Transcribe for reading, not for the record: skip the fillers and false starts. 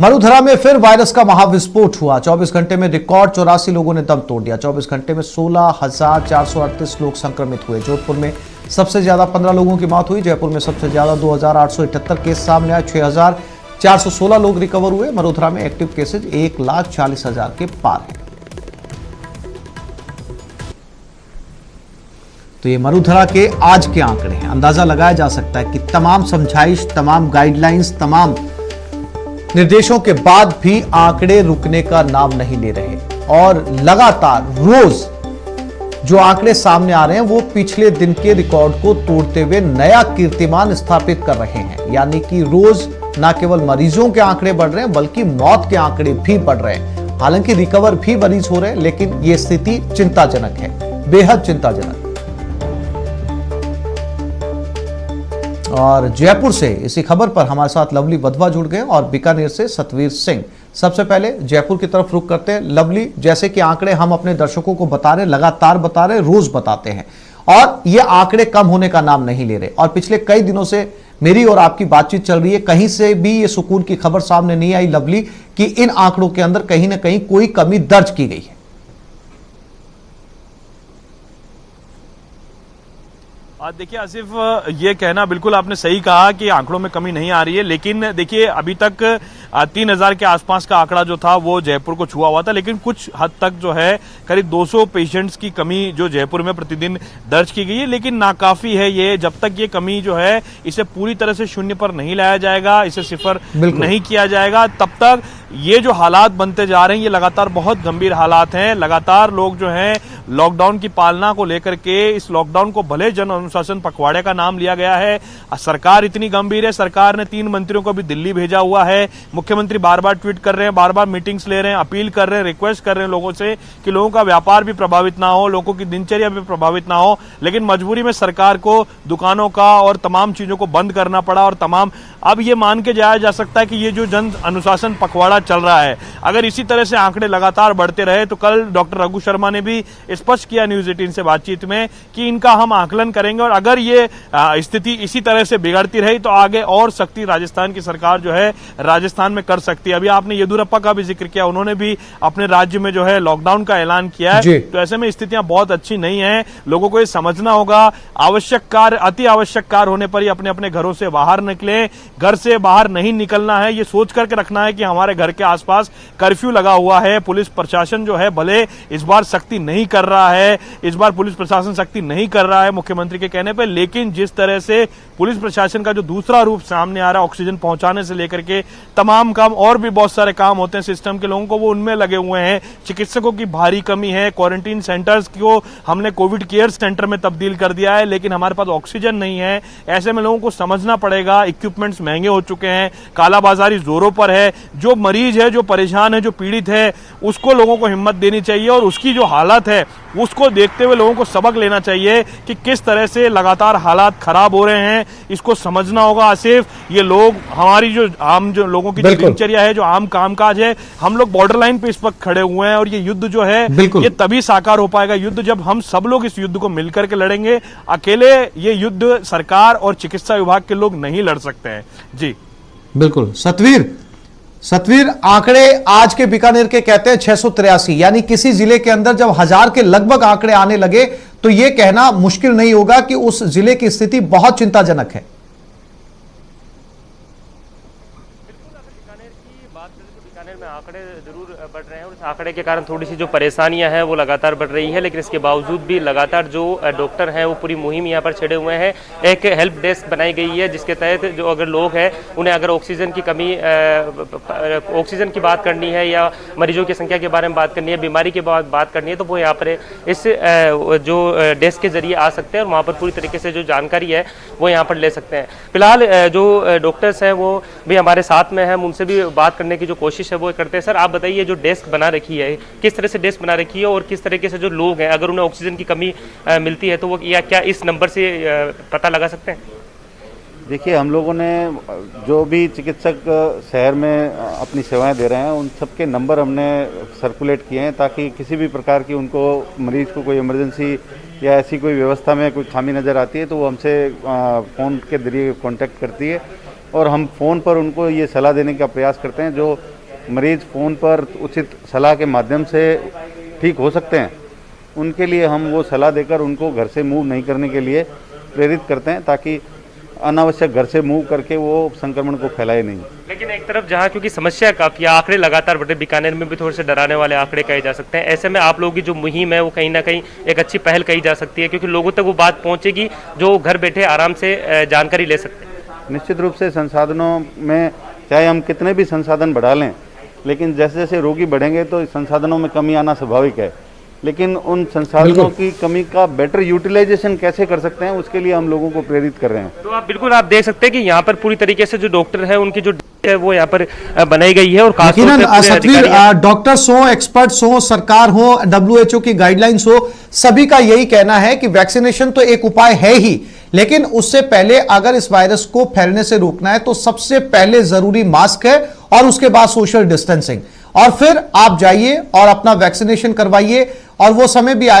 मरुधरा में फिर वायरस का महाविस्फोट हुआ। 24 घंटे में रिकॉर्ड 84 लोगों ने दम तोड़ दिया। 24 घंटे में 16,438 लोग संक्रमित हुए। जोधपुर में सबसे ज्यादा 15 लोगों की मौत हुई। जयपुर में सबसे ज्यादा 2,878 केस सामने आए। 6,416 लोग रिकवर हुए। मरुधरा में एक्टिव केसेज 1,40,000 के पार है। तो ये मरुधरा के आज के आंकड़े हैं। अंदाजा लगाया जा सकता है कि तमाम समझाइश, तमाम गाइडलाइंस, तमाम निर्देशों के बाद भी आंकड़े रुकने का नाम नहीं ले रहे और लगातार रोज जो आंकड़े सामने आ रहे हैं वो पिछले दिन के रिकॉर्ड को तोड़ते हुए नया कीर्तिमान स्थापित कर रहे हैं। यानी कि रोज न केवल मरीजों के आंकड़े बढ़ रहे हैं बल्कि मौत के आंकड़े भी बढ़ रहे हैं। हालांकि रिकवर भी मरीज हो रहे हैं, लेकिन यह स्थिति चिंताजनक है, बेहद चिंताजनक। और जयपुर से इसी खबर पर हमारे साथ लवली वधवा जुड़ गए और बीकानेर से सतवीर सिंह। सबसे पहले जयपुर की तरफ रुख करते हैं। लवली, जैसे कि आंकड़े हम अपने दर्शकों को बता रहे, लगातार बता रहे, रोज बताते हैं और ये आंकड़े कम होने का नाम नहीं ले रहे। और पिछले कई दिनों से मेरी और आपकी बातचीत चल रही है, कहीं से भी ये सुकून की खबर सामने नहीं आई लवली कि इन आंकड़ों के अंदर कहीं ना कहीं कोई कमी दर्ज की गई है। देखिए आसिफ, ये कहना बिल्कुल आपने सही कहा कि आंकड़ों में कमी नहीं आ रही है, लेकिन देखिए अभी तक 3,000 के आसपास का आंकड़ा जो था वो जयपुर को छुआ हुआ था, लेकिन कुछ हद तक जो है करीब 200 पेशेंट्स की कमी जो जयपुर में प्रतिदिन दर्ज की गई है, लेकिन नाकाफी है ये। जब तक ये कमी जो है इसे पूरी तरह से शून्य पर नहीं लाया जाएगा, इसे सिफर नहीं किया जाएगा, तब तक ये जो हालात बनते जा रहे हैं ये लगातार बहुत गंभीर हालात हैं। लगातार लोग जो हैं लॉकडाउन की पालना को लेकर के, इस लॉकडाउन को भले जन अनुशासन पखवाड़े का नाम लिया गया है, सरकार इतनी गंभीर है, सरकार ने 3 मंत्रियों को भी दिल्ली भेजा हुआ है। मुख्यमंत्री बार बार ट्वीट कर रहे हैं, बार बार मीटिंग्स ले रहे हैं, अपील कर रहे हैं, रिक्वेस्ट कर रहे हैं लोगों से कि लोगों का व्यापार भी प्रभावित ना हो, लोगों की दिनचर्या भी प्रभावित ना हो, लेकिन मजबूरी में सरकार को दुकानों का और तमाम चीजों को बंद करना पड़ा। और तमाम अब ये मान के जाया जा सकता है कि ये जो जन अनुशासन पखवाड़ा चल रहा है, अगर इसी तरह से आंकड़े लगातार बढ़ते रहे तो कल डॉक्टर रघु शर्मा ने भी स्पष्ट किया न्यूज 18 से बातचीत में कि इनका हम आकलन करेंगे और अगर ये स्थिति इसी तरह से बिगड़ती रही तो आगे और सख्ती राजस्थान की सरकार जो है राजस्थान में कर सकती है। अभी आपने येदियुरप्पा का भी जिक्र किया, उन्होंने भी अपने राज्य में जो है लॉकडाउन का ऐलान किया है। तो ऐसे में स्थितियां बहुत अच्छी नहीं है, लोगों को ये समझना होगा। आवश्यक कार्य, अति आवश्यक कार्य होने पर ही अपने अपने घरों से बाहर निकले, घर से बाहर नहीं निकलना है, ये सोच करके रखना है कि हमारे घर के आसपास कर्फ्यू लगा हुआ है। पुलिस प्रशासन जो है भले इस बार सख्ती नहीं कर रहा है, इस बार पुलिस प्रशासन सख्ती नहीं कर रहा है मुख्यमंत्री के कहने पे, लेकिन जिस तरह से पुलिस प्रशासन का जो दूसरा रूप सामने आ रहा है, ऑक्सीजन पहुंचाने से लेकर के तमाम काम और भी बहुत सारे काम होते हैं सिस्टम के लोगों को, वो उनमें लगे हुए हैं। चिकित्सकों की भारी कमी है, क्वारंटीन सेंटर्स को हमने कोविड केयर सेंटर में तब्दील कर दिया है, लेकिन हमारे पास ऑक्सीजन नहीं है। ऐसे में लोगों को समझना पड़ेगा, इक्विपमेंट्स महंगे हो चुके हैं, कालाबाजारी जोरों पर है। जो मरीज है, जो परेशान है, जो पीड़ित है, उसको लोगों को हिम्मत देनी चाहिए और उसकी जो हालत है उसको देखते हुए लोगों को सबक लेना चाहिए कि किस तरह से लगातार हालात खराब हो रहे हैं, इसको समझना होगा। आसिफ, ये लोग हमारी जो आम जो लोगों की जो दिनचर्या है, जो आम कामकाज है, हम लोग बॉर्डर लाइन पे इस वक्त खड़े हुए हैं और ये युद्ध जो है ये तभी साकार हो पाएगा युद्ध जब हम सब लोग इस युद्ध को मिलकर के लड़ेंगे। अकेले ये युद्ध सरकार और चिकित्सा विभाग के लोग नहीं लड़ सकते हैं। जी बिल्कुल। सतवीर, आंकड़े आज के बीकानेर के कहते हैं 683, यानी किसी जिले के अंदर जब 1000 के लगभग आंकड़े आने लगे तो यह कहना मुश्किल नहीं होगा कि उस जिले की स्थिति बहुत चिंताजनक है। बीकानेर में आंकड़े जरूर बढ़ रहे हैं और इस आंकड़े के कारण थोड़ी सी जो परेशानियां हैं वो लगातार बढ़ रही है, लेकिन इसके बावजूद भी लगातार जो डॉक्टर हैं वो पूरी मुहिम यहाँ पर छेड़े हुए हैं। एक हेल्प डेस्क बनाई गई है जिसके तहत जो अगर लोग हैं उन्हें अगर ऑक्सीजन की कमी, ऑक्सीजन की बात करनी है या मरीजों की संख्या के बारे में बात करनी है, बीमारी की बात करनी है, तो वो यहाँ पर इस जो डेस्क के जरिए आ सकते हैं और वहाँ पर पूरी तरीके से जो जानकारी है वो यहाँ पर ले सकते हैं। फिलहाल जो डॉक्टर्स हैं वो भी हमारे साथ में हैं, हम उनसे भी बात करने की जो कोशिश है वो करते हैं। सर, आप बताइए, जो डेस्क बना रखी है किस तरह से डेस्क बना रखी है और किस तरीके से जो लोग हैं अगर उन्हें ऑक्सीजन की कमी मिलती है तो वो या क्या इस नंबर से पता लगा सकते हैं? देखिए, हम लोगों ने जो भी चिकित्सक शहर में अपनी सेवाएं दे रहे हैं उन सबके नंबर हमने सर्कुलेट किए हैं ताकि किसी भी प्रकार की उनको मरीज को कोई इमरजेंसी या ऐसी कोई व्यवस्था में कोई खामी नज़र आती है तो वो हमसे फ़ोन के जरिए कांटेक्ट करती है। और हम फ़ोन पर उनको ये सलाह देने का प्रयास करते हैं। जो मरीज़ फ़ोन पर उचित सलाह के माध्यम से ठीक हो सकते हैं, उनके लिए हम वो सलाह देकर उनको घर से मूव नहीं करने के लिए प्रेरित करते हैं, ताकि अनावश्यक घर से मूव करके वो संक्रमण को फैलाए नहीं। लेकिन एक तरफ जहाँ क्योंकि समस्या काफ़ी है, आंकड़े लगातार बढ़ रहे, बीकानेर में भी थोड़े से डराने वाले आंकड़े कहे जा सकते हैं। ऐसे में आप लोगों की जो मुहिम है वो कहीं ना कहीं एक अच्छी पहल कही जा सकती है, क्योंकि लोगों तक वो बात पहुँचेगी जो घर बैठे आराम से जानकारी ले सकते हैं। निश्चित रूप से संसाधनों में चाहे हम कितने भी संसाधन बढ़ा लें, लेकिन जैसे जैसे रोगी बढ़ेंगे तो संसाधनों में कमी आना स्वाभाविक है। लेकिन उन संसाधनों की कमी का बेटर यूटिलाइजेशन कैसे कर सकते हैं, उसके लिए हम लोगों को प्रेरित कर रहे हैं। तो आप बिल्कुल आप देख सकते हैं कि यहाँ पर पूरी तरीके से जो डॉक्टर है उनकी जो है वो यहाँ पर बनाई गई है। और यकीनन सतवीर, डॉक्टर्स हो, एक्सपर्ट्स हो, सरकार हो, WHO की गाइडलाइंस हो, सभी का यही कहना है कि वैक्सीनेशन तो एक उपाय है ही, लेकिन उससे पहले अगर इस वायरस को फैलने से रोकना है तो सबसे पहले जरूरी मास्क है और उसके बाद सोशल डिस्टेंसिंग, और फिर आप जाइए और अपना वैक्सीनेशन करवाइए। और वो समय भी